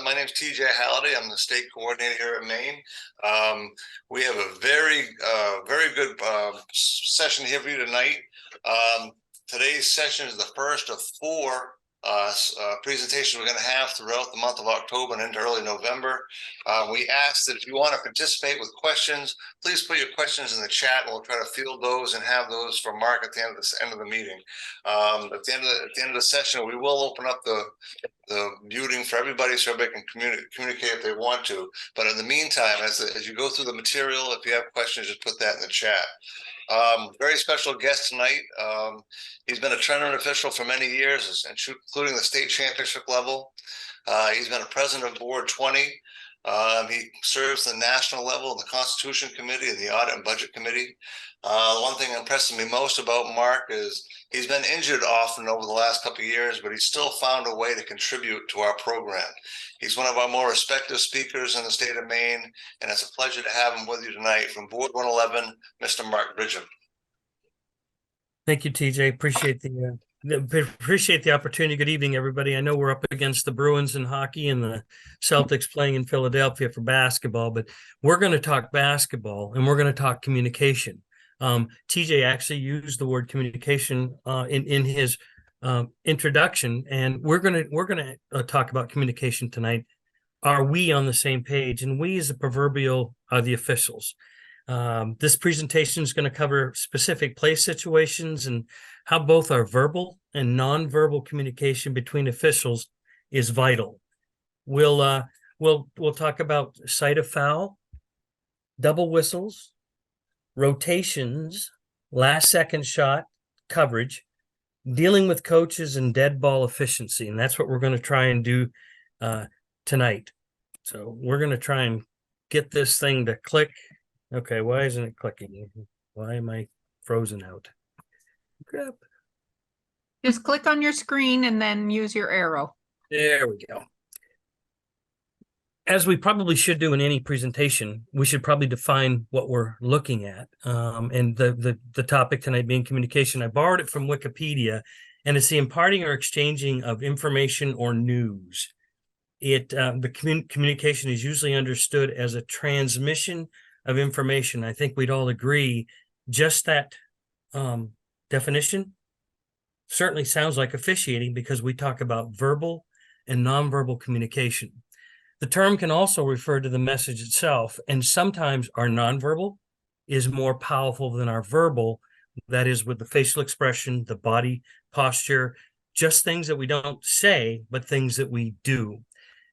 My name is TJ Halliday. I'm the state coordinator here at Maine. We have a very good session here for you tonight. Today's session is the first of four presentations we're going to have throughout the month of October and into early November. We ask that if you want to participate with questions, please put your questions in the chat. We'll try to field those and have those for Mark at the end of the meeting. At the end of the session, we will open up the muting for everybody so everybody can communicate if they want to. But in the meantime, as you go through the material, if you have questions, just put that in the chat. Very special guest tonight. He's been a Trenton official for many years, including the state championship level. He's been a president of Board 20. He serves the national level in the Constitution Committee and the Audit and Budget Committee. The one thing that impresses me most about Mark is he's been injured often over the last couple of years, but he's still found a way to contribute to our program. He's one of our more respected speakers in the state of Maine, and it's a pleasure to have him with you tonight. From Board 111, Mr. Mark Bridgham. Thank you, TJ. Appreciate the opportunity. Good evening, everybody. I know we're up against the Bruins in hockey and the Celtics playing in Philadelphia for basketball, but we're going to talk basketball and we're going to talk communication. TJ actually used the word communication in his introduction, and we're going to talk about communication tonight. Are we on the same page? And we, as the proverbial, are the officials. This presentation is going to cover specific place situations and how both our verbal and nonverbal communication between officials is vital. We'll talk about sight of foul, double whistles, rotations, last second shot coverage, dealing with coaches, and dead ball efficiency. And that's what we're going to try and do tonight. So we're going to try and get this thing to click. Okay, why isn't it clicking? Why am I frozen out? Crap. Just click on your screen and then use your arrow. There we go. As we probably should do in any presentation, we should probably define what we're looking at. And the topic tonight being communication. I borrowed it from Wikipedia, and it's the imparting or exchanging of information or news. Communication is usually understood as a transmission of information. I think we'd all agree just that definition certainly sounds like officiating, because we talk about verbal and nonverbal communication. The term can also refer to the message itself, and sometimes our nonverbal is more powerful than our verbal. That is, with the facial expression, the body posture, just things that we don't say, but things that we do.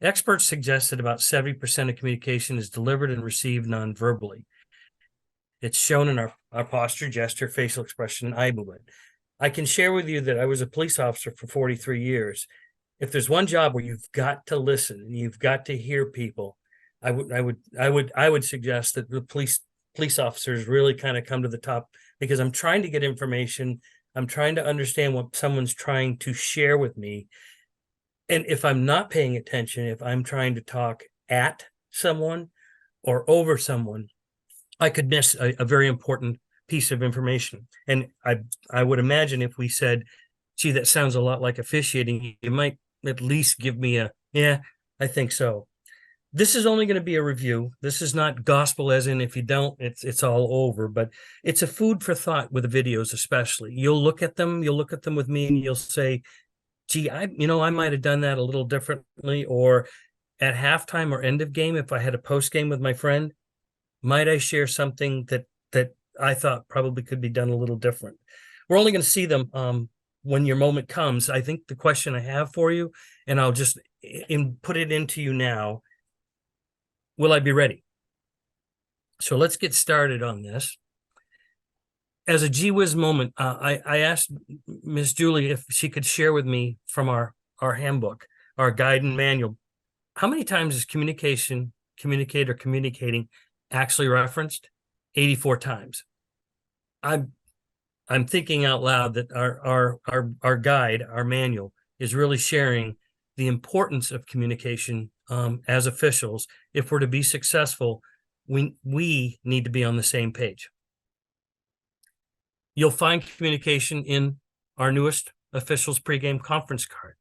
Experts suggest that about 70% of communication is delivered and received non-verbally. It's shown in our posture, gesture, facial expression, and eye movement. I can share with you that I was a police officer for 43 years. If there's one job where you've got to listen and you've got to hear people, I would suggest that the police officers really kind of come to the top, because I'm trying to get information. I'm trying to understand what someone's trying to share with me. And if I'm not paying attention, if I'm trying to talk at someone or over someone, I could miss a very important piece of information. And I would imagine if we said, gee, that sounds a lot like officiating, you might at least give me a, yeah, I think so. This is only going to be a review. This is not gospel, as in if you don't, it's all over, but it's a food for thought with the videos especially. You'll look at them with me, and you'll say, gee, I might have done that a little differently. Or at halftime or end of game, if I had a post game with my friend, might I share something that I thought probably could be done a little different? We're only going to see them when your moment comes. I think the question I have for you, and I'll just put it into you now, will I be ready? So let's get started on this. As a gee whiz moment, I asked Miss Julie if she could share with me from our handbook, our guide and manual, how many times is communicating actually referenced? 84 times. I'm thinking out loud that our guide, our manual, is really sharing the importance of communication as officials. If we're to be successful, we need to be on the same page. You'll find communication in our newest officials pregame conference card.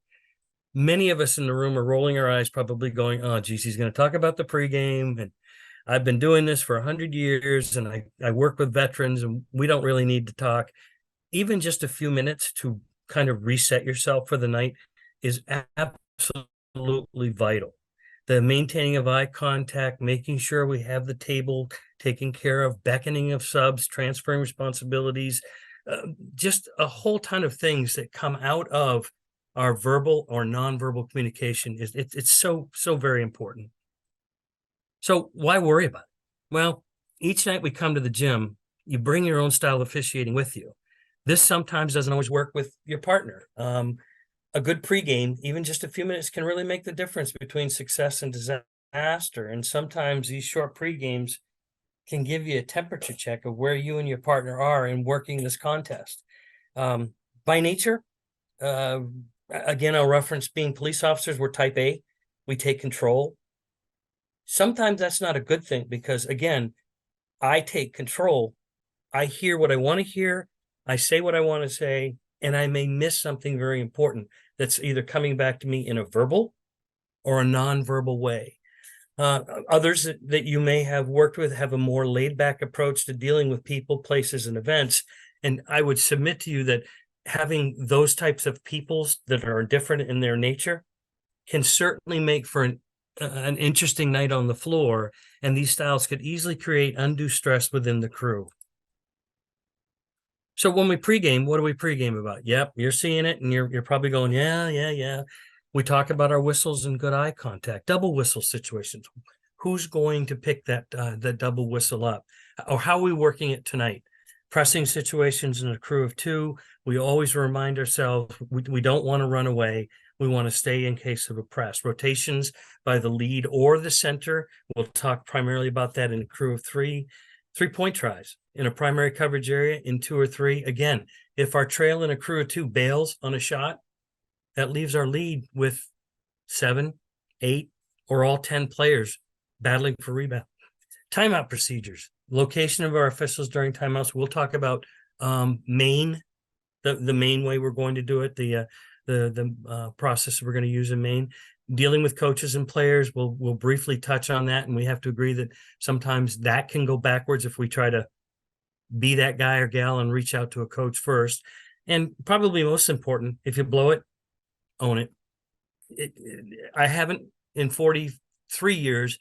many of us in the room are rolling our eyes, probably going, oh, geez, he's going to talk about the pregame. And I've been doing this for 100 years and I work with veterans and we don't really need to talk. Even just a few minutes to kind of reset yourself for the night is absolutely vital. The maintaining of eye contact, making sure we have the table taken care of, beckoning of subs, transferring responsibilities, just a whole ton of things that come out of our verbal or nonverbal communication. It's so very important. So why worry about it? Well, each night we come to the gym, you bring your own style of officiating with you. This sometimes doesn't always work with your partner. A good pregame, even just a few minutes, can really make the difference between success and disaster. And sometimes these short pregames can give you a temperature check of where you and your partner are in working this contest. By nature, again, I'll reference being police officers, we're type A, we take control. Sometimes that's not a good thing because, again, I take control. I hear what I want to hear. I say what I want to say, and I may miss something very important that's either coming back to me in a verbal or a nonverbal way. Others that you may have worked with have a more laid back approach to dealing with people, places, and events. And I would submit to you that having those types of peoples that are different in their nature can certainly make for an interesting night on the floor. And these styles could easily create undue stress within the crew. So when we pregame, what do we pregame about? Yep, you're seeing it and you're probably going, yeah. We talk about our whistles and good eye contact, double whistle situations. Who's going to pick that double whistle up? Or how are we working it tonight? Pressing situations in a crew of two, we always remind ourselves we don't want to run away. We want to stay in case of a press. Rotations by the lead or the center. We'll talk primarily about that in a crew of three. 3-point tries in a primary coverage area in 2 or 3. Again, if our trail in a crew of 2 bails on a shot, that leaves our lead with 7, 8, or all 10 players battling for rebound. Timeout procedures, location of our officials during timeouts. We'll talk about Maine, the main way we're going to do it, the process we're going to use in Maine. Dealing with coaches and players, we'll briefly touch on that, and we have to agree that sometimes that can go backwards if we try to be that guy or gal and reach out to a coach first. And probably most important, if you blow it, own it. I haven't in 43 years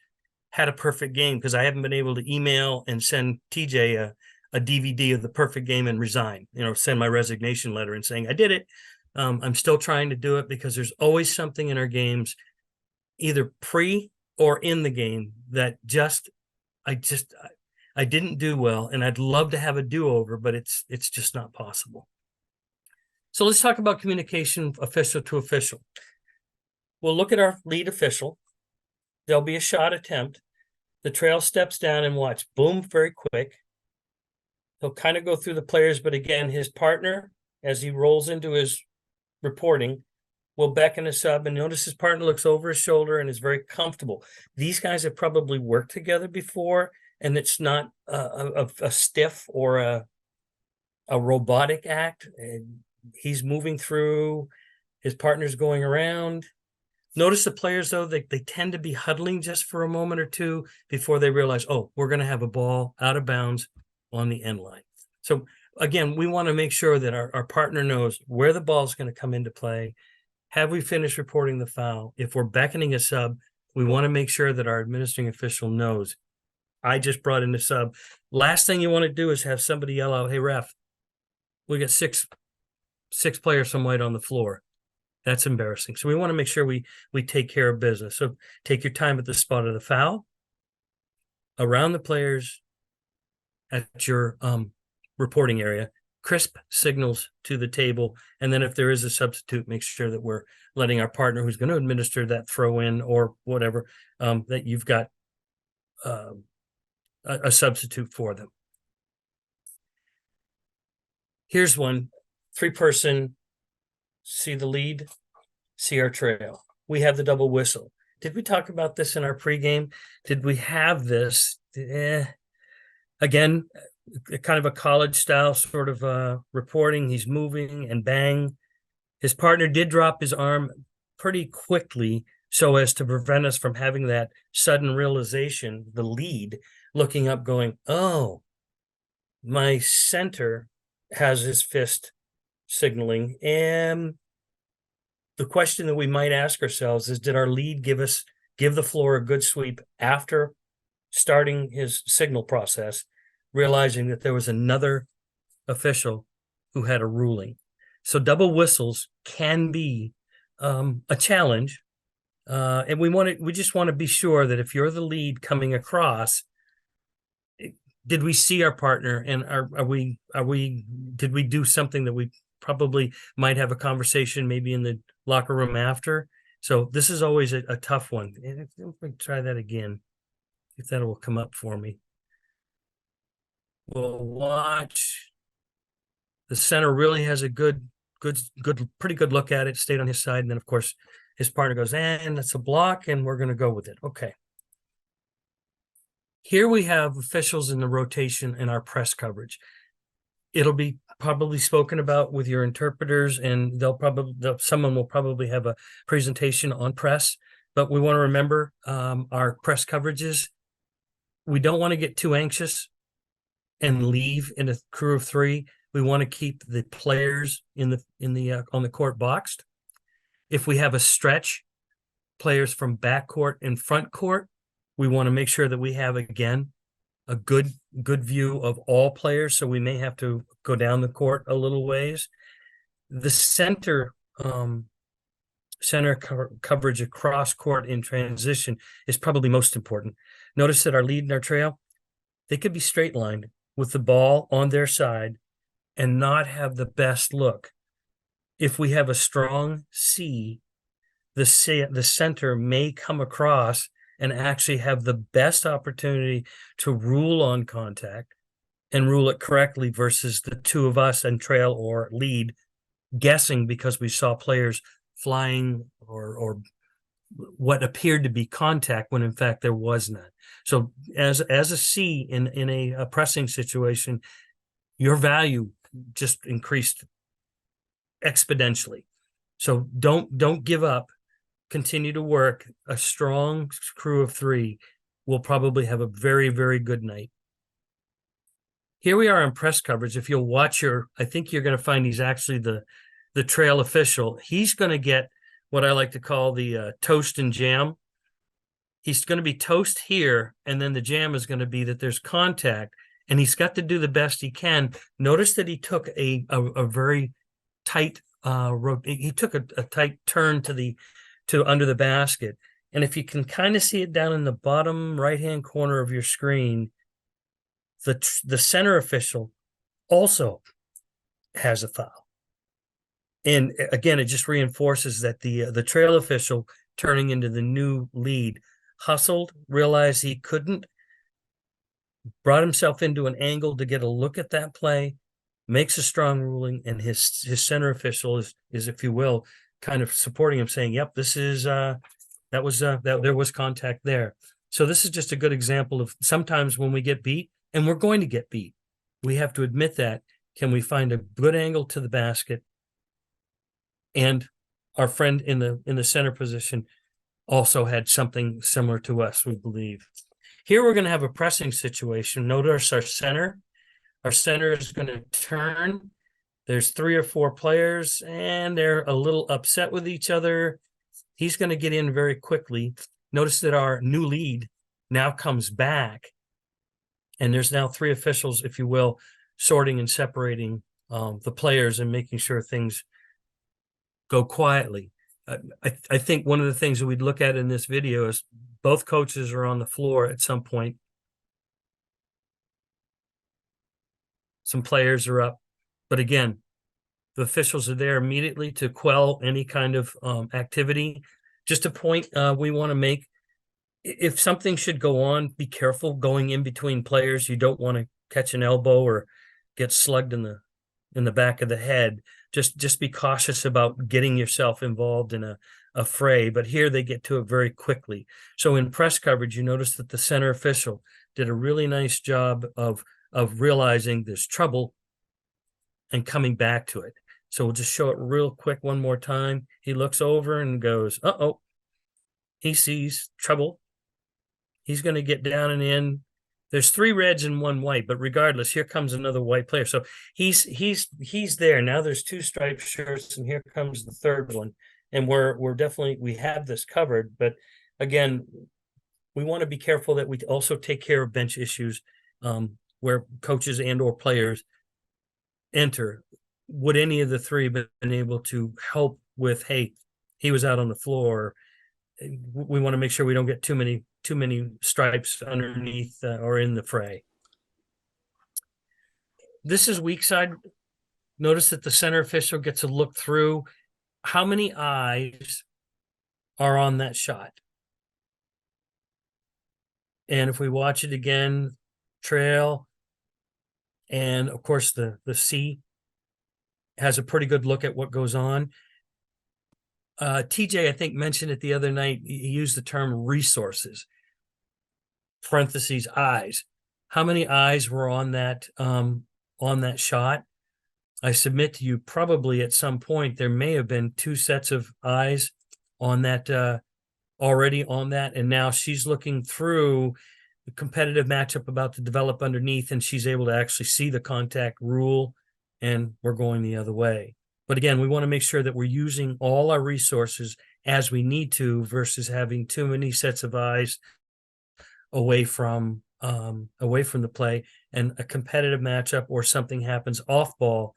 had a perfect game because I haven't been able to email and send TJ a DVD of the perfect game and resign, send my resignation letter and saying I did it. I'm still trying to do it because there's always something in our games, either pre or in the game, that I didn't do well, and I'd love to have a do-over, but it's just not possible. So let's talk about communication official to official. We'll look at our lead official. There'll be a shot attempt. The trail steps down and watch. Boom, very quick. He'll kind of go through the players, but again, his partner, as he rolls into his reporting, will beckon a sub, and notice his partner looks over his shoulder and is very comfortable. These guys have probably worked together before, and it's not a stiff or a robotic act. And he's moving through, his partner's going around. Notice the players, though, they tend to be huddling just for a moment or two before they realize, oh, we're going to have a ball out of bounds on the end line. So again, we want to make sure that our partner knows where the ball is going to come into play. Have we finished reporting the foul? If we're beckoning a sub, we want to make sure that our administrating official knows, I just brought in the sub. Last thing you want to do is have somebody yell out, hey, ref, we got six players from white on the floor. That's embarrassing. So we want to make sure we take care of business. So take your time at the spot of the foul, around the players, at your reporting area, crisp signals to the table. And then if there is a substitute, make sure that we're letting our partner who's going to administer that throw in or whatever, that you've got a substitute for them. Here's one, 3-person, see the lead, see our trail. We have the double whistle. Did we talk about this in our pregame? Did we have this? Again, kind of a college style sort of reporting. He's moving and bang. His partner did drop his arm pretty quickly so as to prevent us from having that sudden realization, the lead looking up going, oh, my center has his fist signaling. And the question that we might ask ourselves is, did our lead give the floor a good sweep after starting his signal process, realizing that there was another official who had a ruling? So double whistles can be a challenge. And we just want to be sure that if you're the lead coming across, did we see our partner, and did we do something that we probably might have a conversation maybe in the locker room after? So this is always a tough one. And let me try that again, if that will come up for me. We'll watch. The center really has a pretty good look at it, stayed on his side. And then of course his partner goes, and that's a block, and we're going to go with it. Okay. Here we have officials in the rotation in our press coverage. It'll be probably spoken about with your interpreters, and someone will probably have a presentation on press, but we want to remember our press coverages. We don't want to get too anxious and leave in a crew of three. We want to keep the players on the court boxed. If we have a stretch, players from back court and front court, we want to make sure that we have, again, a good view of all players. So we may have to go down the court a little ways. The center coverage across court in transition is probably most important. Notice that our lead and our trail, they could be straight lined with the ball on their side and not have the best look. If we have a strong C, the center may come across and actually have the best opportunity to rule on contact and rule it correctly versus the two of us and trail or lead guessing because we saw players flying or what appeared to be contact when in fact there was none. So as a C in a pressing situation, your value just increased exponentially. So don't give up. Continue to work. A strong crew of three will probably have a very, very good night. Here we are in press coverage. If you'll watch I think you're going to find he's actually the trail official. He's going to get what I like to call the toast and jam. He's going to be toast here, and then the jam is going to be that there's contact, and he's got to do the best he can. Notice that he took a very tight he took a tight turn to under the basket. And if you can kind of see it down in the bottom right-hand corner of your screen, the center official also has a foul. And again, it just reinforces that the trail official turning into the new lead hustled, realized he couldn't, brought himself into an angle to get a look at that play, makes a strong ruling, and his center official is, if you will, kind of supporting him, saying, yep, this is that there was contact there. So this is just a good example of sometimes when we get beat, and we're going to get beat, we have to admit that. Can we find a good angle to the basket? And our friend in the center position also had something similar to us, we believe. Here we're going to have a pressing situation. Notice our center. Our center is going to turn. There's 3 or 4 players, and they're a little upset with each other. He's going to get in very quickly. Notice that our new lead now comes back, and there's now 3 officials, if you will, sorting and separating the players and making sure things go quietly. I think one of the things that we'd look at in this video is both coaches are on the floor at some point. Some players are up. But again, the officials are there immediately to quell any kind of activity. Just a point we want to make. If something should go on, be careful going in between players. You don't want to catch an elbow or get slugged in the back of the head. Just be cautious about getting yourself involved in a fray. But here they get to it very quickly. So in press coverage, you notice that the center official did a really nice job of realizing there's trouble and coming back to it. So we'll just show it real quick one more time. He looks over and goes, uh-oh. He sees trouble. He's going to get down and in. There's 3 reds and 1 white, but regardless, here comes another white player. So he's there. Now there's 2 striped shirts, and here comes the 3rd one. And we're definitely, we have this covered, but again, we want to be careful that we also take care of bench issues where coaches and or players enter. Would any of the 3 been able to help with, hey, he was out on the floor? We want to make sure we don't get too many stripes underneath or in the fray. This is weak side. Notice that the center official gets a look through. How many eyes are on that shot? And if we watch it again, trail, and of course the C has a pretty good look at what goes on. TJ, I think, mentioned it the other night. He used the term resources, parentheses, eyes. How many eyes were on that shot? I submit to you, probably at some point there may have been 2 sets of eyes on that already on that, and now she's looking through the competitive matchup about to develop underneath, and she's able to actually see the contact rule, and we're going the other way. But again, we want to make sure that we're using all our resources as we need to versus having too many sets of eyes away from the play, and a competitive matchup or something happens off ball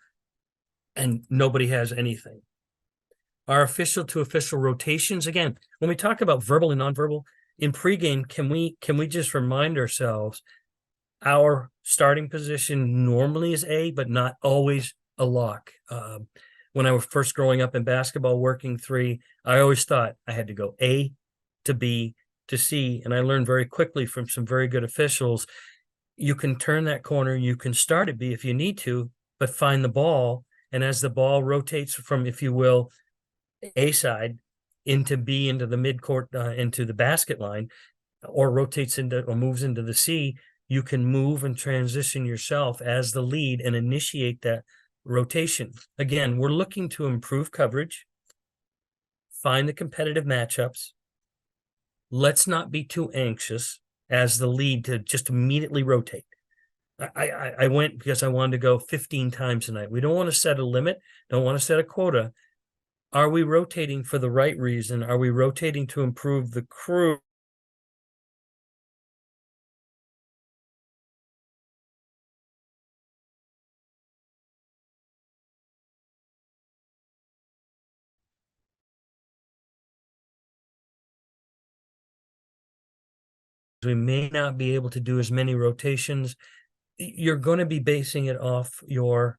and nobody has anything. Our official to official rotations, again, when we talk about verbal and nonverbal in pregame, can we just remind ourselves our starting position normally is A, but not always a lock. When I was first growing up in basketball, working 3, I always thought I had to go A to B to C, and I learned very quickly from some very good officials, you can turn that corner, you can start at B if you need to, but find the ball, and as the ball rotates from, if you will, A side into B, into the midcourt, into the basket line, or rotates into or moves into the C, you can move and transition yourself as the lead and initiate that rotation. Again, we're looking to improve coverage, find the competitive matchups. Let's not be too anxious as the lead to just immediately rotate. I went because I wanted to go 15 times tonight. We don't want to set a limit, don't want to set a quota. Are we rotating for the right reason? Are we rotating to improve the crew? We may not be able to do as many rotations. You're going to be basing it off your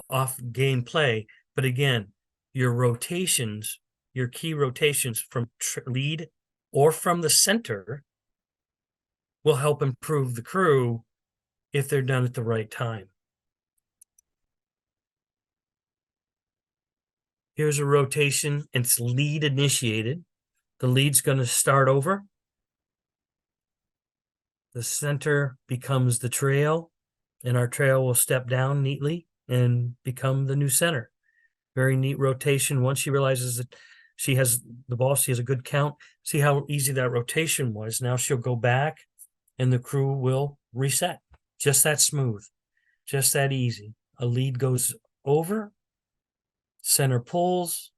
off game play. But again, your rotations, your key rotations from lead or from the center will help improve the crew if they're done at the right time. Here's a rotation, and it's lead initiated. The lead's going to start over. The center becomes the trail, and our trail will step down neatly and become the new center. Very neat rotation. Once she realizes that she has the ball, she has a good count. See how easy that rotation was. Now she'll go back, and the crew will reset. Just that smooth, just that easy. A lead goes over, center pulls,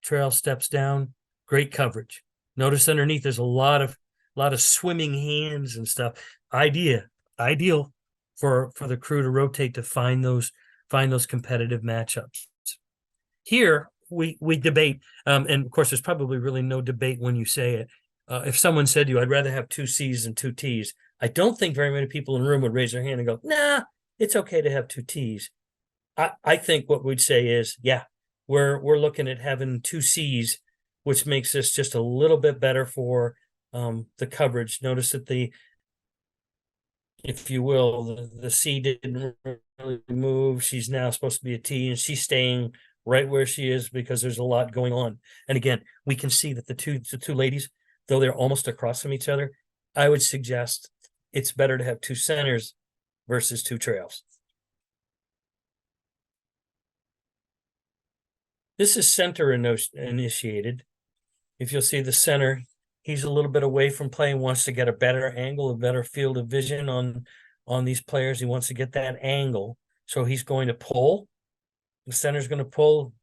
trail steps down. Great coverage. Notice underneath there's a lot of swimming hands and stuff. Ideal for the crew to rotate to find those competitive matchups. Here we debate, and of course there's probably really no debate when you say it. If someone said to you, I'd rather have 2 C's than 2 T's, I don't think very many people in the room would raise their hand and go, nah, it's okay to have 2 T's. I think what we'd say is, yeah, we're looking at having 2 C's, which makes this just a little bit better for the coverage. Notice that if you will, the C didn't really move. She's now supposed to be a T, and she's staying right where she is because there's a lot going on. And again, we can see that the two ladies, though they're almost across from each other, I would suggest it's better to have 2 centers versus 2 trails. This is center initiated. If you'll see the center, he's a little bit away from play and wants to get a better angle, a better field of vision on these players. He wants to get that angle. So he's going to pull. The center's going to pull.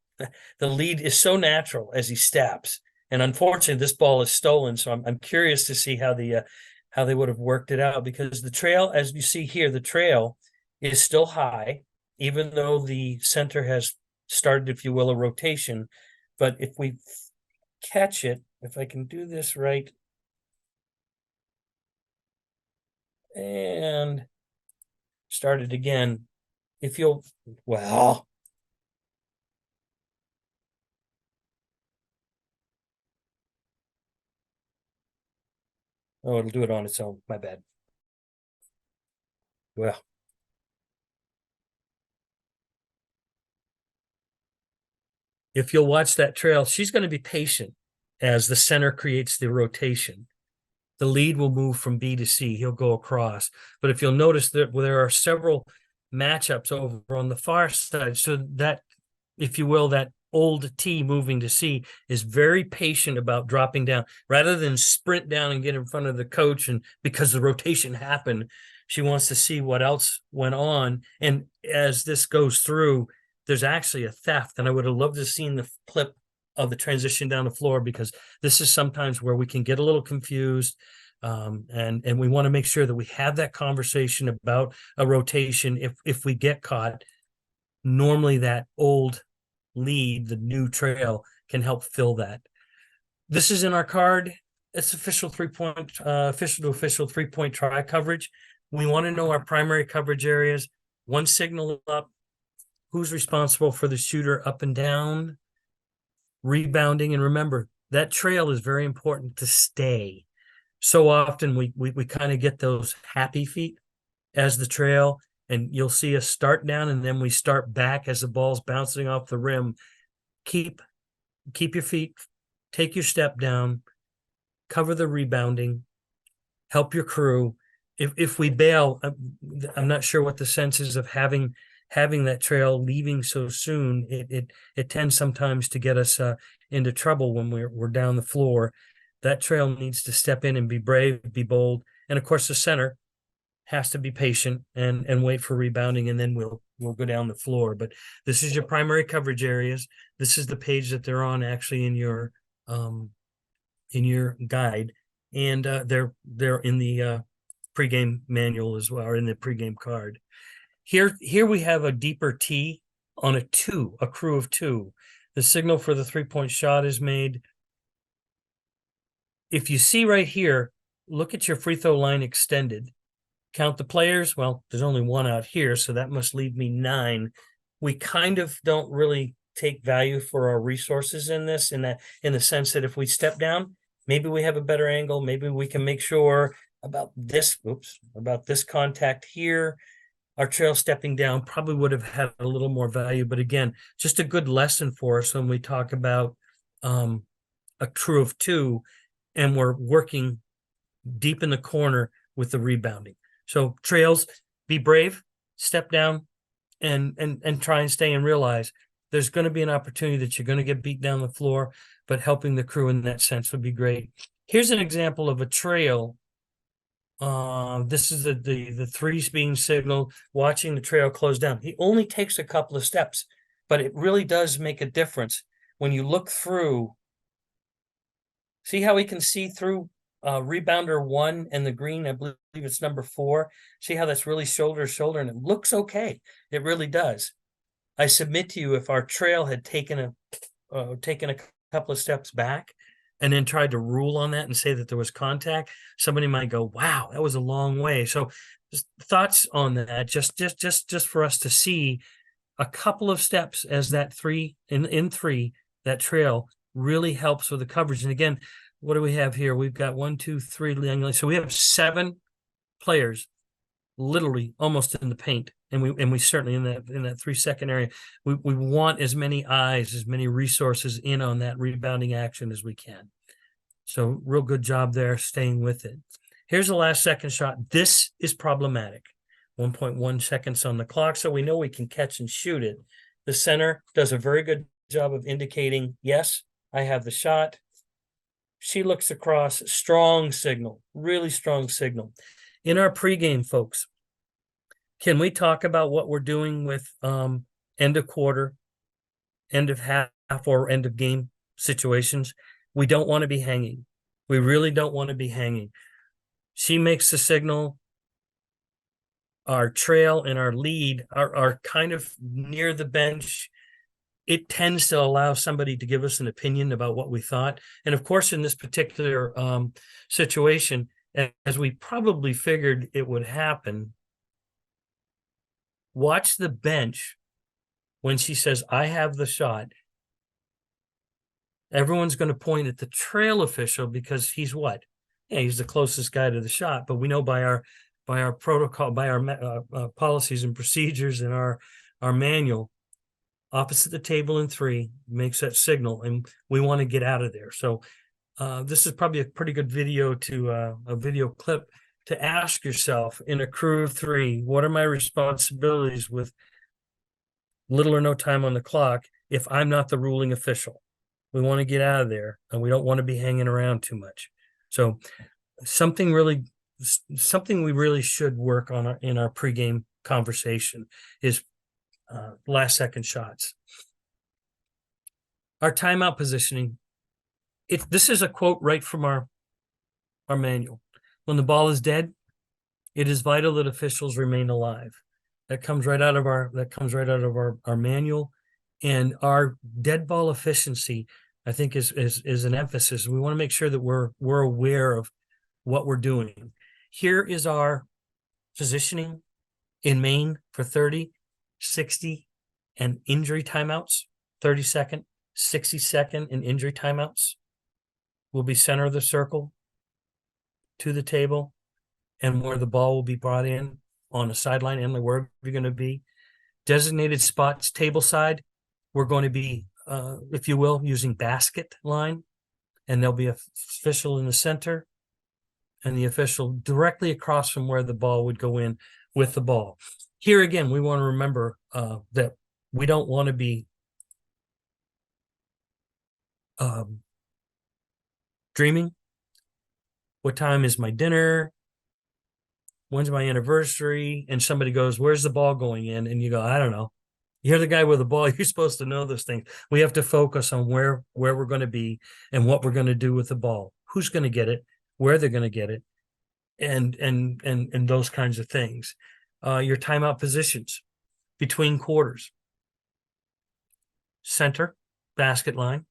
The lead is so natural as he steps. And unfortunately, this ball is stolen. So I'm curious to see how they would have worked it out, because the trail, as you see here, the trail is still high, even though the center has started, if you will, a rotation. But if we catch it, if I can do this right, and start it again, if you'll, well, oh, it'll do it on its own. My bad. Well, if you'll watch that trail, she's going to be patient as the center creates the rotation. The lead will move from B to C. He'll go across. But if you'll notice that there are several matchups over on the far side, so that, if you will, that old T moving to C is very patient about dropping down rather than sprint down and get in front of the coach. And because the rotation happened, she wants to see what else went on. And as this goes through, there's actually a theft. And I would have loved to have seen the clip of the transition down the floor, because this is sometimes where we can get a little confused. And we want to make sure that we have that conversation about a rotation. If we get caught, normally that old lead, the new trail, can help fill that. This is in our card. It's official official to official 3-point try coverage. We want to know our primary coverage areas, one signal up, who's responsible for the shooter up and down, rebounding. And remember, that trail is very important to stay. So often we kind of get those happy feet as the trail, and you'll see us start down and then we start back as the ball's bouncing off the rim. Keep your feet, take your step down, cover the rebounding, help your crew. If we bail, I'm not sure what the sense is of having that trail leaving so soon. It tends sometimes to get us into trouble when we're down the floor. That trail needs to step in and be brave, be bold. And of course, the center has to be patient and wait for rebounding, and then we'll go down the floor. But this is your primary coverage areas. This is the page that they're on actually in your guide. And they're in the pregame manual as well, or in the pregame card. Here we have a deeper T on a crew of 2. The signal for the 3-point shot is made. If you see right here, look at your free throw line extended. Count the players. Well, there's only 1 out here, so that must leave me 9. We kind of don't really take value for our resources in this, in the sense that if we step down, maybe we have a better angle. Maybe we can make sure about this contact here. Our trail stepping down probably would have had a little more value. But again, just a good lesson for us when we talk about a crew of 2 and we're working deep in the corner with the rebounding. So trails, be brave, step down, and try and stay and realize there's going to be an opportunity that you're going to get beat down the floor, but helping the crew in that sense would be great. Here's an example of a trail. This is the 3's being signaled, watching the trail close down. He only takes a couple of steps, but it really does make a difference when you look through. See how we can see through rebounder 1 and the green, I believe it's number 4. See how that's really shoulder to shoulder, and it looks okay. It really does. I submit to you, if our trail had taken a couple of steps back and then tried to rule on that and say that there was contact, somebody might go, wow, that was a long way. So just thoughts on that, just for us to see a couple of steps as that 3 in 3, that trail really helps with the coverage. And again, what do we have here? We've got 1, 2, 3. So we have 7 players literally almost in the paint. And we certainly in that 3-second area, we want as many eyes, as many resources in on that rebounding action as we can. So real good job there, staying with it. Here's the last second shot. This is problematic. 1.1 seconds on the clock, so we know we can catch and shoot it. The center does a very good job of indicating, yes, I have the shot. She looks across, strong signal, really strong signal. In our pregame, folks, can we talk about what we're doing with end of quarter, end of half, or end of game situations? We don't want to be hanging. We really don't want to be hanging. She makes the signal. Our trail and our lead are kind of near the bench. It tends to allow somebody to give us an opinion about what we thought. And of course, in this particular situation, as we probably figured it would happen, watch the bench when she says, I have the shot. Everyone's going to point at the trail official because he's what? Yeah, he's the closest guy to the shot. But we know by our protocol, by our policies and procedures and our manual, opposite the table in 3 makes that signal, and we want to get out of there. So this is probably a pretty good video to a video clip to ask yourself in a crew of 3, what are my responsibilities with little or no time on the clock if I'm not the ruling official? We want to get out of there, and we don't want to be hanging around too much. So something we really should work on in our pregame conversation is last second shots. Our timeout positioning. This is a quote right from our manual. When the ball is dead, it is vital that officials remain alive. That comes right out of our manual, and our dead ball efficiency, I think, is an emphasis. We want to make sure that we're aware of what we're doing. Here is our positioning in Maine for 30, 60, and injury timeouts. 30-second, 60-second, and injury timeouts will be center of the circle to the table, and where the ball will be brought in on a sideline and wherever you're going to be. Designated spots, table side, we're going to be, if you will, using basket line, and there'll be an official in the center and the official directly across from where the ball would go in with the ball. Here again, we want to remember that we don't want to be dreaming. What time is my dinner? When's my anniversary? And somebody goes, where's the ball going in? And you go, I don't know. You're the guy with the ball. You're supposed to know those things. We have to focus on where we're going to be and what we're going to do with the ball. Who's going to get it? Where they're going to get it? And those kinds of things. Your timeout positions between quarters. Center, basket line.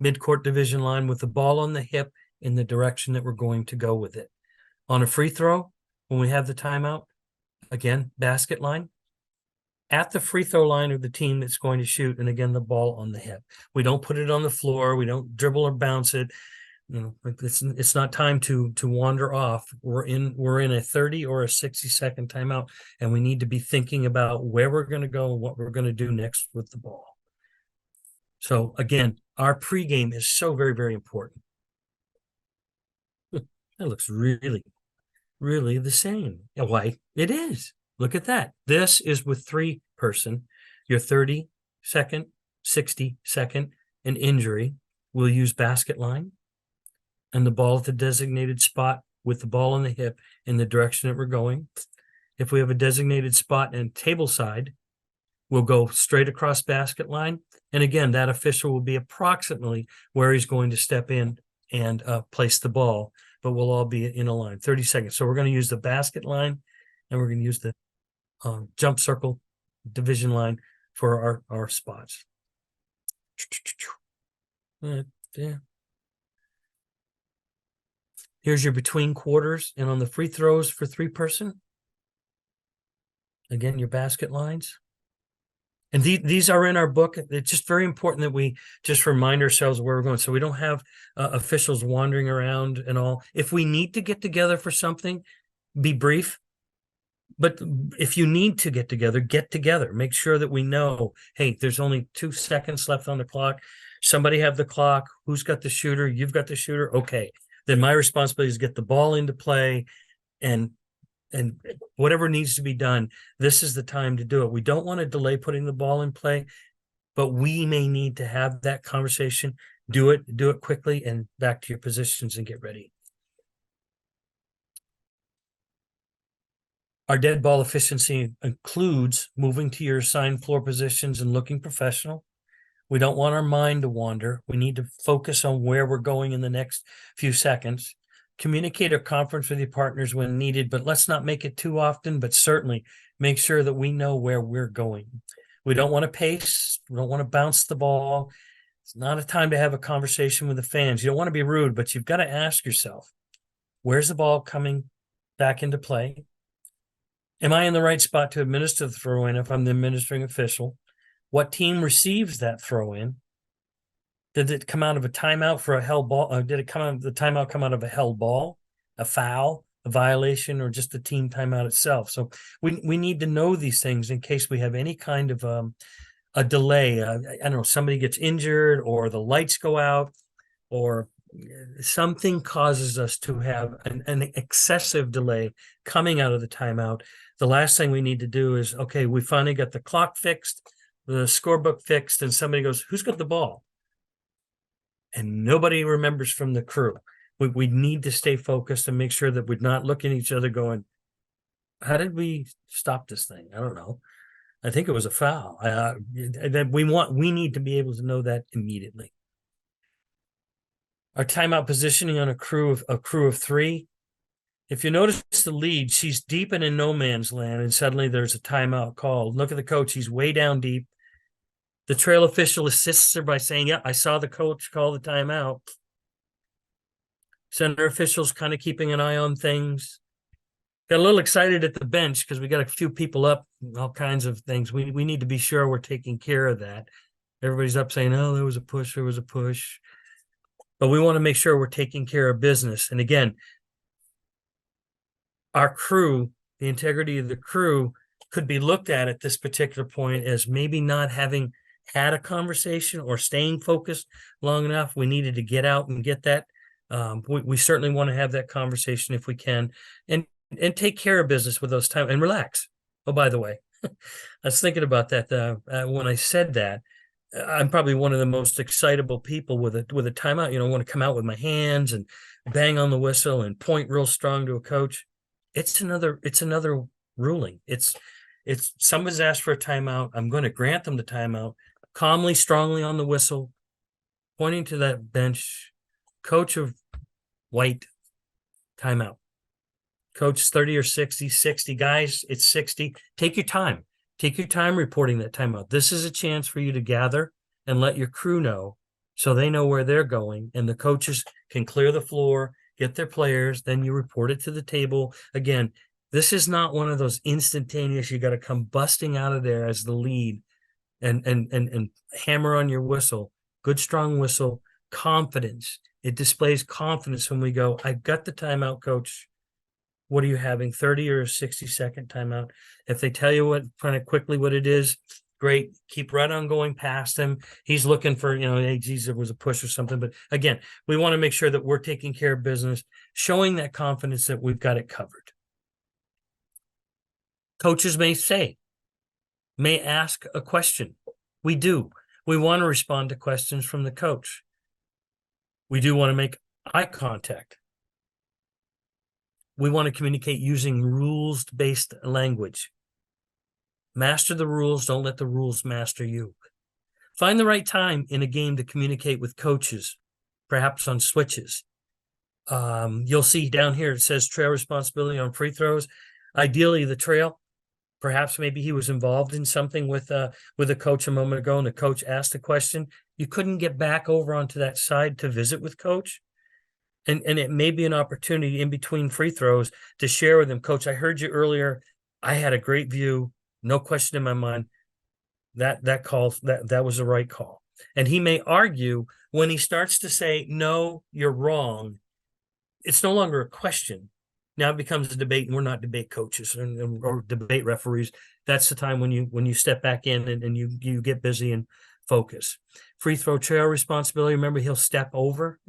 Mid-court division line with the ball on the hip in the direction that we're going to go with it. On a free throw, when we have the timeout, again, basket line. At the free throw line of the team that's going to shoot, and again, the ball on the hip. We don't put it on the floor. We don't dribble or bounce it. You know, it's not time to wander off. We're in a 30 or a 60-second timeout, and we need to be thinking about where we're going to go and what we're going to do next with the ball. So again, our pregame is so very, very important. That looks really, really the same. Why? It is. Look at that. This is with 3-person. Your 30-second, 60-second, and injury. We'll use basket line and the ball at the designated spot with the ball on the hip in the direction that we're going. If we have a designated spot and table side, we'll go straight across basket line. And again, that official will be approximately where he's going to step in and place the ball, but we'll all be in a line, 30 seconds. So we're going to use the basket line, and we're going to use the jump circle division line for our spots. Yeah. Here's your between quarters, and on the free throws for 3-person, again, your basket lines. And these are in our book. It's just very important that we just remind ourselves where we're going, so we don't have officials wandering around and all. If we need to get together for something, be brief. But if you need to get together. Make sure that we know, hey, there's only 2 seconds left on the clock. Somebody have the clock. Who's got the shooter? You've got the shooter. Okay. Then my responsibility is get the ball into play, and whatever needs to be done, this is the time to do it. We don't want to delay putting the ball in play. but we may need to have that conversation. Do it quickly, and back to your positions and get ready. Our dead ball efficiency includes moving to your assigned floor positions and looking professional. We don't want our mind to wander. We need to focus on where we're going in the next few seconds. Communicate or conference with your partners when needed, but let's not make it too often, but certainly make sure that we know where we're going. We don't want to pace. We don't want to bounce the ball. It's not a time to have a conversation with the fans. You don't want to be rude, but you've got to ask yourself, where's the ball coming back into play? Am I in the right spot to administer the throw-in if I'm the administering official? What team receives that throw-in? Did it come out of a timeout for a held ball? Or did it come out of the timeout come out of a held ball, a foul, a violation, or just the team timeout itself? So we need to know these things in case we have any kind of a delay. I don't know, somebody gets injured, or the lights go out, or something causes us to have an excessive delay coming out of the timeout. The last thing we need to do is, okay, we finally got the clock fixed, the scorebook fixed, and somebody goes, who's got the ball? And nobody remembers from the crew. We need to stay focused and make sure that we're not looking at each other going, how did we stop this thing? I don't know. I think it was a foul. That we need to be able to know that immediately. Our timeout positioning on a crew of three. If you notice the lead, she's deep and in no man's land, and suddenly there's a timeout called. Look at the coach; he's way down deep. The trail official assists her by saying, "Yeah, I saw the coach call the timeout." Center officials kind of keeping an eye on things. Got a little excited at the bench because we got a few people up, all kinds of things. We need to be sure we're taking care of that. Everybody's up saying, "Oh, there was a push, there was a push." But we want to make sure we're taking care of business. And again, our crew, the integrity of the crew, could be looked at this particular point as maybe not having had a conversation or staying focused long enough. We needed to get out and get that. We certainly want to have that conversation if we can, and take care of business with those time and relax. Oh, by the way, I was thinking about that when I said that. I'm probably one of the most excitable people with a timeout. I want to come out with my hands and bang on the whistle and point real strong to a coach. It's another ruling. It's someone's asked for a timeout. I'm going to grant them the timeout calmly, strongly on the whistle, pointing to that bench. Coach of white, timeout. Coach 30 or 60, guys, it's 60. Take your time. Take your time reporting that timeout. This is a chance for you to gather and let your crew know so they know where they're going, and the coaches can clear the floor, get their players, then you report it to the table. Again, this is not one of those instantaneous, you got to come busting out of there as the lead and hammer on your whistle. Good, strong whistle, confidence. It displays confidence when we go, I got the timeout, coach. What are you having, 30 or 60-second timeout? If they tell you what kind of quickly what it is, great. Keep right on going past him. He's looking for, hey, geez, there was a push or something. But again, we want to make sure that we're taking care of business, showing that confidence that we've got it covered. Coaches may ask a question. We do. We want to respond to questions from the coach. We do want to make eye contact. We want to communicate using rules-based language. Master the rules. Don't let the rules master you. Find the right time in a game to communicate with coaches, perhaps on switches. You'll see down here, it says trail responsibility on free throws. Ideally, the trail, perhaps maybe he was involved in something with a coach a moment ago, and the coach asked a question. You couldn't get back over onto that side to visit with coach. And it may be an opportunity in between free throws to share with him, Coach, I heard you earlier. I had a great view. No question in my mind. That call, that was the right call. And he may argue when he starts to say, no, you're wrong. It's no longer a question. Now it becomes a debate, and we're not debate coaches or debate referees. That's the time when you step back in and you get busy and focus. Free throw trail responsibility. Remember, he'll step over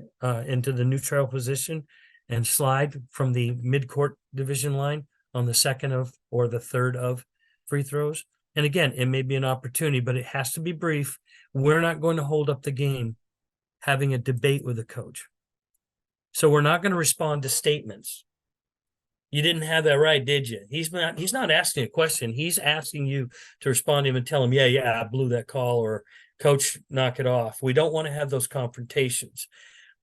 into the new trail position and slide from the midcourt division line on the second of or the third of free throws. And again, it may be an opportunity, but it has to be brief. We're not going to hold up the game having a debate with a coach. So we're not going to respond to statements. You didn't have that right, did you? He's not asking a question. He's asking you to respond to him and tell him, yeah, I blew that call, or coach, knock it off. We don't want to have those confrontations.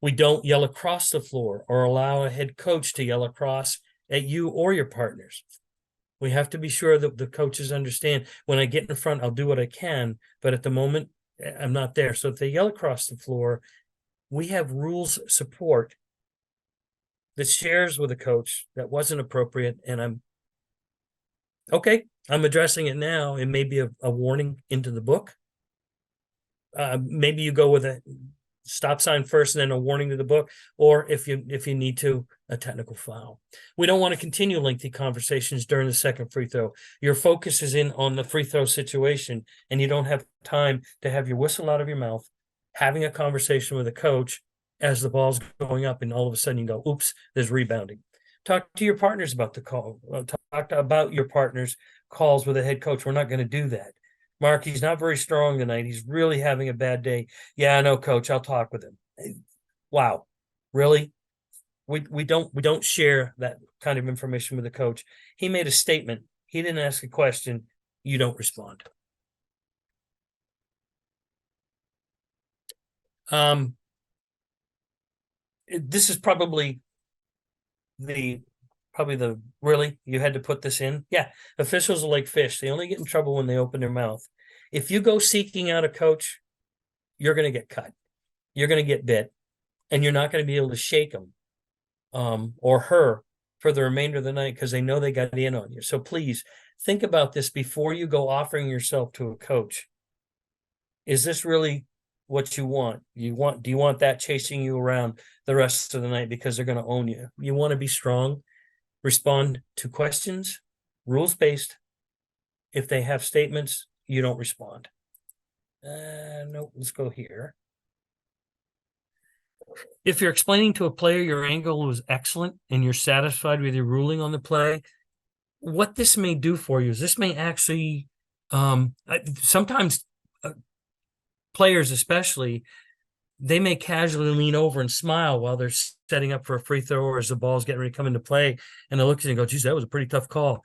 We don't yell across the floor or allow a head coach to yell across at you or your partners. We have to be sure that the coaches understand, when I get in front, I'll do what I can, but at the moment, I'm not there. So if they yell across the floor, we have rules support that shares with a coach that wasn't appropriate, and I'm addressing it now. It may be a warning into the book. Maybe you go with a stop sign first and then a warning to the book, or if you need to, a technical foul. We don't want to continue lengthy conversations during the second free throw. Your focus is in on the free throw situation, and you don't have time to have your whistle out of your mouth, having a conversation with a coach as the ball's going up, and all of a sudden you go, oops, there's rebounding. Talk to your partners about the call. Talk about your partners' calls with a head coach. We're not going to do that. Mark, he's not very strong tonight. He's really having a bad day. Yeah, I know, coach. I'll talk with him. Wow. Really? We don't share that kind of information with the coach. He made a statement. He didn't ask a question. You don't respond. This is probably the really, you had to put this in? Yeah, officials are like fish. They only get in trouble when they open their mouth. If you go seeking out a coach, you're going to get cut. You're going to get bit, and you're not going to be able to shake them or her for the remainder of the night, because they know they got in on you. So please think about this before you go offering yourself to a coach. Is this really what you want? Do you want that chasing you around the rest of the night because they're going to own you? You want to be strong. Respond to questions, rules-based. If they have statements, you don't respond. No, let's go here. If you're explaining to a player your angle was excellent and you're satisfied with your ruling on the play, what this may do for you is this may actually, sometimes players especially, they may casually lean over and smile while they're setting up for a free throw, or as the ball's getting ready to come into play, and they look at you and go, geez, that was a pretty tough call.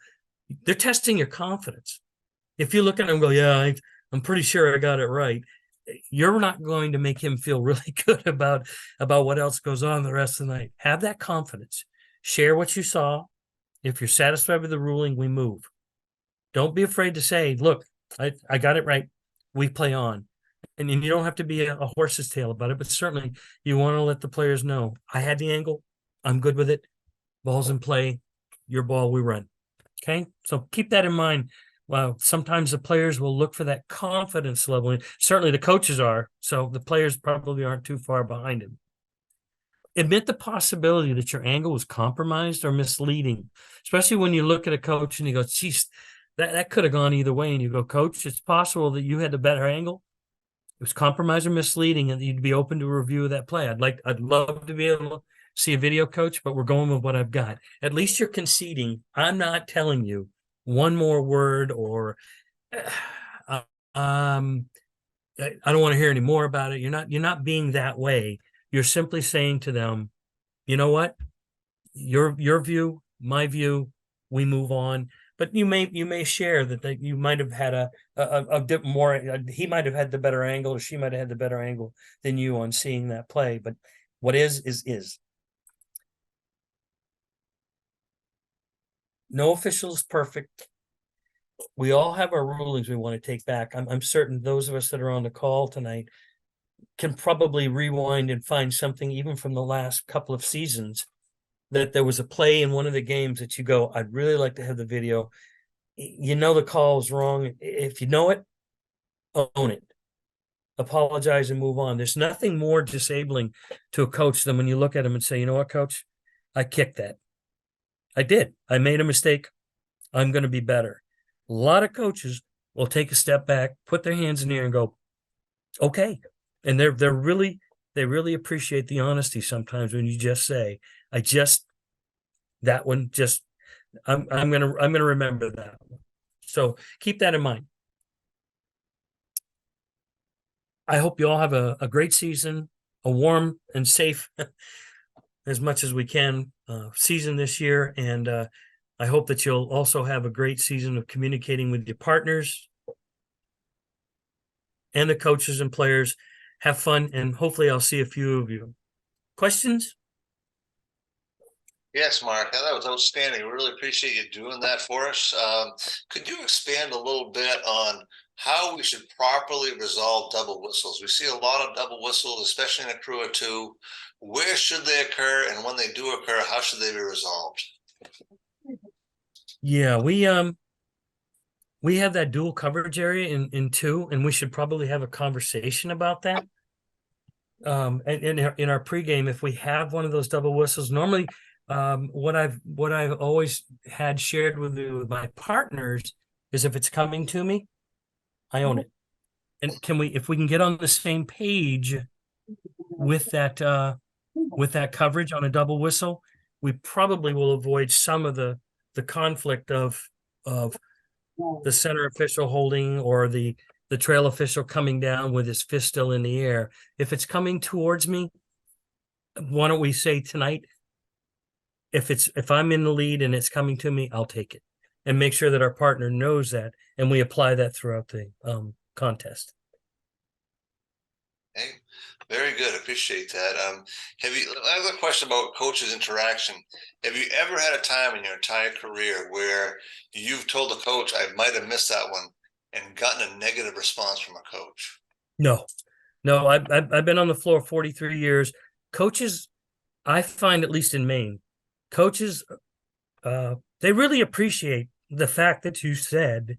They're testing your confidence. If you look at them and go, yeah, I'm pretty sure I got it right, you're not going to make him feel really good about what else goes on the rest of the night. Have that confidence. Share what you saw. If you're satisfied with the ruling, we move. Don't be afraid to say, look, I got it right. We play on. And you don't have to be a horse's tail about it, but certainly you want to let the players know, I had the angle. I'm good with it. Ball's in play. Your ball, we run. Okay? So keep that in mind. Well, sometimes the players will look for that confidence level. Certainly the coaches are, so the players probably aren't too far behind him. Admit the possibility that your angle was compromised or misleading, especially when you look at a coach and you go, geez, that could have gone either way. And you go, coach, it's possible that you had the better angle. It was compromised or misleading, and you'd be open to a review of that play. I'd love to be able to see a video, coach, but we're going with what I've got. At least you're conceding. I'm not telling you one more word, or I don't want to hear any more about it. You're not being that way. You're simply saying to them, you know what? Your view, my view, we move on. But you may share that you might have had a bit more. He might have had the better angle, or she might have had the better angle than you on seeing that play. But what is. No official is perfect. We all have our rulings we want to take back. I'm certain those of us that are on the call tonight can probably rewind and find something even from the last couple of seasons, that there was a play in one of the games that you go, I'd really like to have the video. You know the call is wrong. If you know it, own it. Apologize and move on. There's nothing more disabling to a coach than when you look at him and say, you know what, coach? I kicked that. I did. I made a mistake. I'm going to be better. A lot of coaches will take a step back, put their hands in the air and go, okay. And they really appreciate the honesty sometimes when you just say, I'm going to remember that one. So keep that in mind. I hope you all have a great season, a warm and safe as much as we can season this year. And I hope that you'll also have a great season of communicating with your partners and the coaches and players. Have fun, and hopefully I'll see a few of you. Questions? Yes, Mark, that was outstanding. We really appreciate you doing that for us. Could you expand a little bit on how we should properly resolve double whistles? We see a lot of double whistles, especially in a crew of two. Where should they occur, and when they do occur, how should they be resolved? Yeah, we have that dual coverage area in two, and we should probably have a conversation about that. And in our pregame, if we have one of those double whistles, normally what I've always had shared with my partners is if it's coming to me, I own it. And if we can get on the same page with that coverage on a double whistle, we probably will avoid some of the conflict of the center official holding or the trail official coming down with his fist still in the air. If it's coming towards me, why don't we say tonight, if I'm in the lead and it's coming to me, I'll take it, and make sure that our partner knows that, and we apply that throughout the contest. Hey, very good. Appreciate that. I have a question about coaches' interaction. Have you ever had a time in your entire career where you've told a coach, I might have missed that one, and gotten a negative response from a coach? No, I've been on the floor 43 years. Coaches, I find, at least in Maine, coaches, they really appreciate the fact that you said,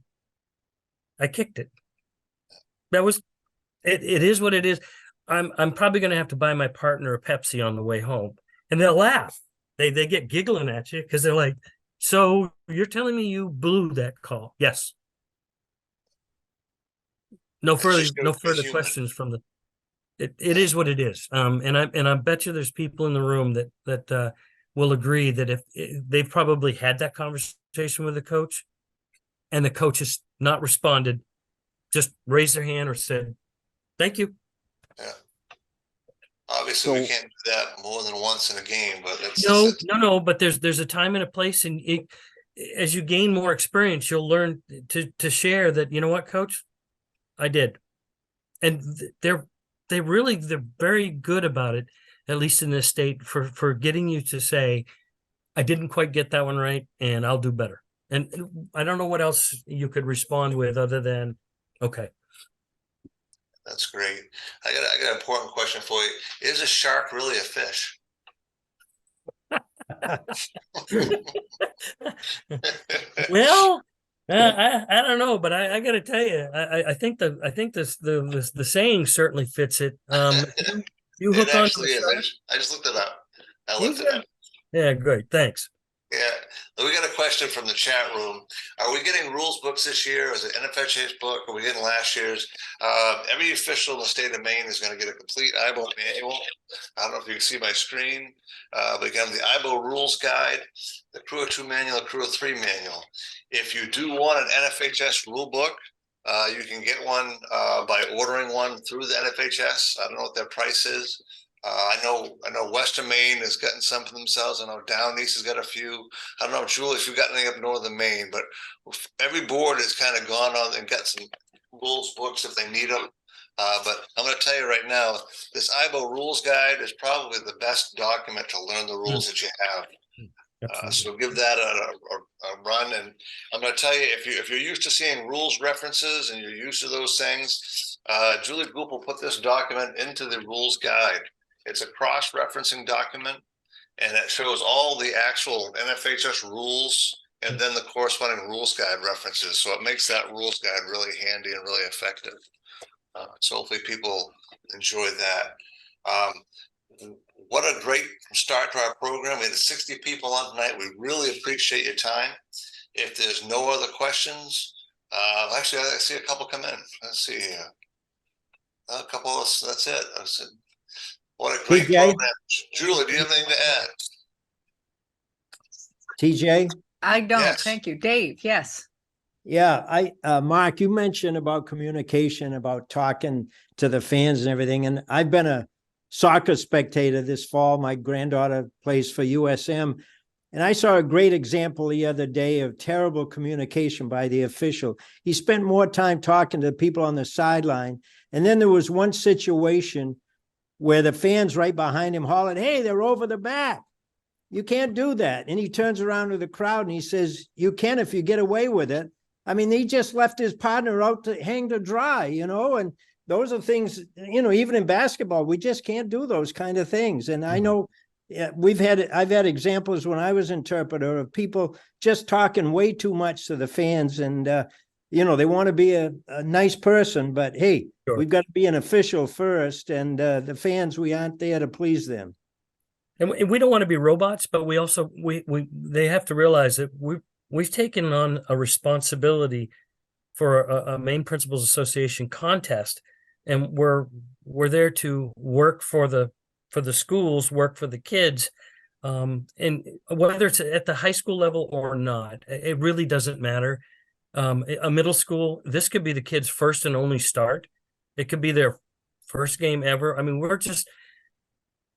I kicked it. That was it. It is what it is. I'm probably going to have to buy my partner a Pepsi on the way home, and they'll laugh. They get giggling at you because they're like, "So you're telling me you blew that call?" Yes. No further questions from the. It is what it is. And I bet you there's people in the room that will agree that if they've probably had that conversation with the coach, and the coach has not responded, just raised their hand or said, "Thank you." Yeah. Obviously, we can't do that more than once in a game, but No. But there's a time and a place, and as you gain more experience, you'll learn to share that. You know what, coach, I did, and they're very good about it, at least in this state, for getting you to say, I didn't quite get that one right, and I'll do better. And I don't know what else you could respond with other than, okay. That's great. I got an important question for you. Is a shark really a fish? Well, I don't know, but I got to tell you, I think the saying certainly fits it. You It hook on to actually a is. shark. I just looked it up. I looked it up. Yeah, great. Thanks. Yeah, we got a question from the chat room. Are we getting rules books this year? Is it NFHA's book? Are we getting last year's? Every official in the state of Maine is going to get a complete IBO manual. I don't know if you can see my screen, but again, the IBO rules guide, the Crew of 2 manual, the Crew of 3 manual. If you do want an NFHS rule book, you can get one by ordering one through the NFHS. I don't know what their price is. I know Western Maine has gotten some for themselves. I know Down East has got a few. I don't know, Julie, if you've got any up northern Maine, but every board has kind of gone on and got some rules books if they need them. But I'm going to tell you right now, this IBO rules guide is probably the best document to learn the rules that you have. So give that a run. And I'm going to tell you, if you're used to seeing rules references and you're used to those things, Julie Goop will put this document into the rules guide. It's a cross-referencing document, and it shows all the actual NFHS rules and then the corresponding rules guide references. So it makes that rules guide really handy and really effective. So hopefully people enjoy that. What a great start to our program. We had 60 people on tonight. We really appreciate your time. If there's no other questions, actually, I see a couple come in. Let's see here. A couple of us, that's it. I said, what a great program. Julie, do you have anything to add? TJ? I don't. Yes. Thank you. Dave, yes. Yeah, Mark, you mentioned about communication, about talking to the fans and everything. And I've been a soccer spectator this fall. My granddaughter plays for USM. And I saw a great example the other day of terrible communication by the official. He spent more time talking to people on the sideline. And then there was one situation where the fans right behind him hollered, "Hey, they're over the back. You can't do that." And he turns around to the crowd and he says, "You can if you get away with it." I mean, he just left his partner out to hang to dry, and those are things, even in basketball, we just can't do those kind of things. And I know I've had examples when I was interpreter of people just talking way too much to the fans, and they want to be a nice person, but hey, Sure. we've got to be an official first, and the fans, we aren't there to please them. And we don't want to be robots, but we also they have to realize that we've taken on a responsibility for a Maine Principals Association contest, and we're there to work for the schools, work for the kids, and whether it's at the high school level or not, it really doesn't matter. A middle school, this could be the kids' first and only start. It could be their first game ever. I mean,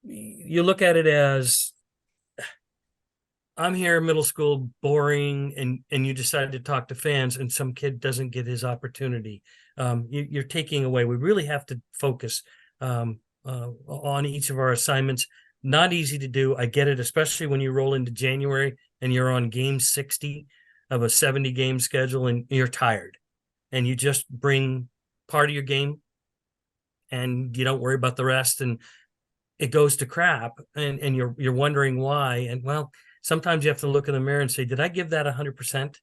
you look at it as, I'm here in middle school, boring, and you decide to talk to fans, and some kid doesn't get his opportunity. You're taking away. We really have to focus on each of our assignments. Not easy to do. I get it, especially when you roll into January and you're on game 60 of a 70 game schedule and you're tired, and you just bring part of your game and you don't worry about the rest, and it goes to crap, and you're wondering why. And well, sometimes you have to look in the mirror and say, did I give that 100%?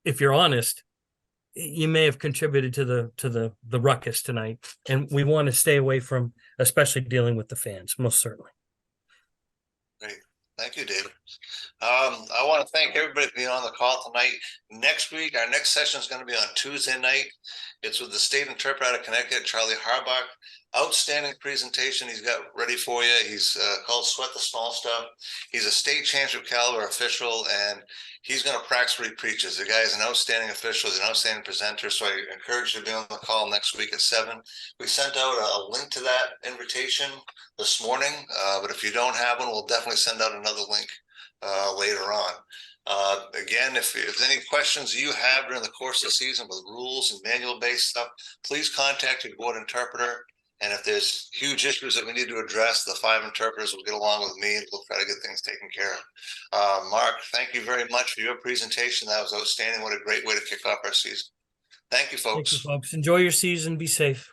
If you're honest, you may have contributed to the ruckus tonight, and we want to stay away from, especially dealing with the fans, most certainly. Great. Thank you, David. I want to thank everybody for being on the call tonight. Next week, our next session is going to be on Tuesday night. It's with the state interpreter out of Connecticut, Charlie Harbach. Outstanding presentation he's got ready for you. He's called Sweat the Small Stuff. He's a state championship caliber official, and he's going to practice what he preaches. The guy is an outstanding official. He's an outstanding presenter, so I encourage you to be on the call next week at 7. We sent out a link to that invitation this morning, but if you don't have one, we'll definitely send out another link later on. Again, if there's any questions you have during the course of the season with rules and manual-based stuff, please contact your board interpreter. And if there's huge issues that we need to address, the 5 interpreters will get along with me and we'll try to get things taken care of. Mark, thank you very much for your presentation. That was outstanding. What a great way to kick off our season. Thank you, folks. Thank you, folks. Enjoy your season. Be safe.